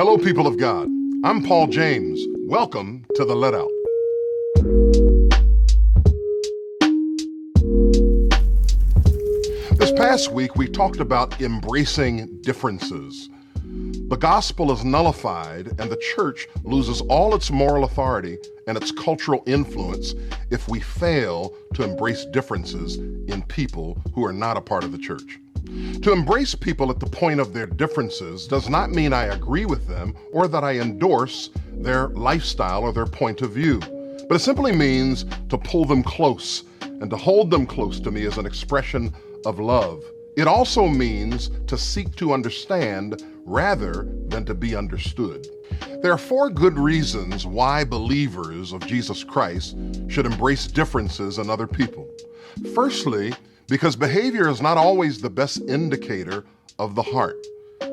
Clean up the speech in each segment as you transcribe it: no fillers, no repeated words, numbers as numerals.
Hello, people of God. I'm Paul James. Welcome to The Let Out. This past week, we talked about embracing differences. The gospel is nullified and the church loses all its moral authority and its cultural influence if we fail to embrace differences in people who are not a part of the church. To embrace people at the point of their differences does not mean I agree with them or that I endorse their lifestyle or their point of view, but it simply means to pull them close and to hold them close to me as an expression of love. It also means to seek to understand rather than to be understood. There are 4 good reasons why believers of Jesus Christ should embrace differences in other people. Firstly, because behavior is not always the best indicator of the heart.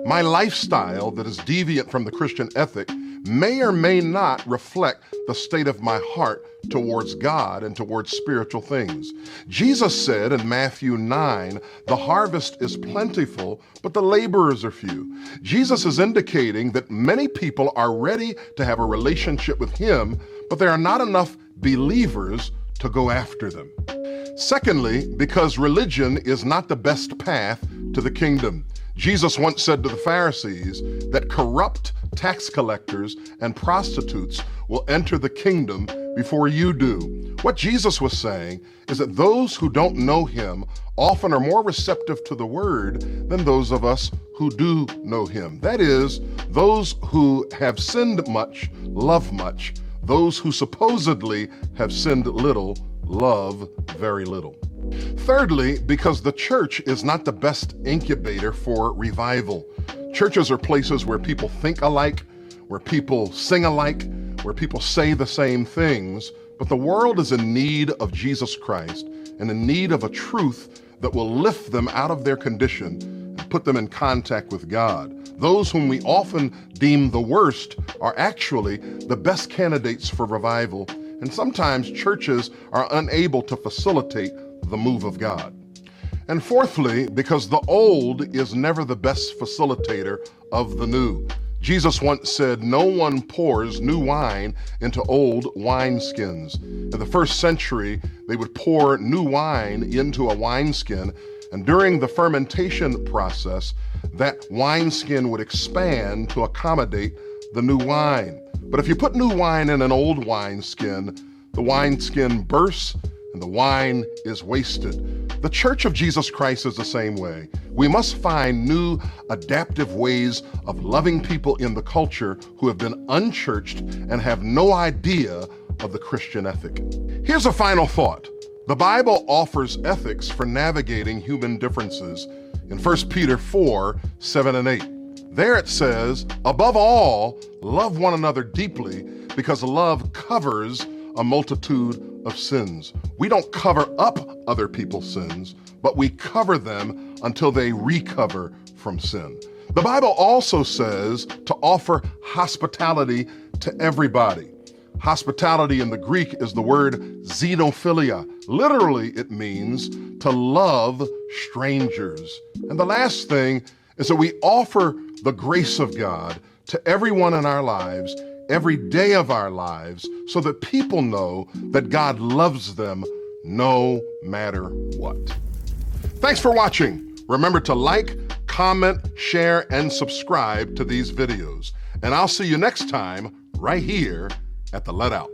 My lifestyle that is deviant from the Christian ethic may or may not reflect the state of my heart towards God and towards spiritual things. Jesus said in Matthew 9, "The harvest is plentiful, but the laborers are few." Jesus is indicating that many people are ready to have a relationship with Him, but there are not enough believers to go after them. Secondly, because religion is not the best path to the kingdom. Jesus once said to the Pharisees that corrupt tax collectors and prostitutes will enter the kingdom before you do. What Jesus was saying is that those who don't know Him often are more receptive to the word than those of us who do know Him. That is, those who have sinned much love much. Those who supposedly have sinned little love very little. Thirdly, because the church is not the best incubator for revival. Churches are places where people think alike, where people sing alike, where people say the same things, but the world is in need of Jesus Christ and in need of a truth that will lift them out of their condition and put them in contact with God. Those whom we often deem the worst are actually the best candidates for revival, and sometimes churches are unable to facilitate the move of God. And fourthly, because the old is never the best facilitator of the new. Jesus once said, "No one pours new wine into old wineskins." In the first century, they would pour new wine into a wineskin, and during the fermentation process, that wineskin would expand to accommodate the new wine. But if you put new wine in an old wineskin, the wineskin bursts and the wine is wasted. The Church of Jesus Christ is the same way. We must find new, adaptive ways of loving people in the culture who have been unchurched and have no idea of the Christian ethic. Here's a final thought. The Bible offers ethics for navigating human differences in 1 Peter 4, 7 and 8. There it says, "Above all, love one another deeply, because love covers a multitude of sins." We don't cover up other people's sins, but we cover them until they recover from sin. The Bible also says to offer hospitality to everybody. Hospitality in the Greek is the word xenophilia. Literally, it means to love strangers. And the last thing is that we offer the grace of God to everyone in our lives, every day of our lives, so that people know that God loves them no matter what. Thanks for watching. Remember to like, comment, share, and subscribe to these videos. And I'll see you next time right here at The Let Out.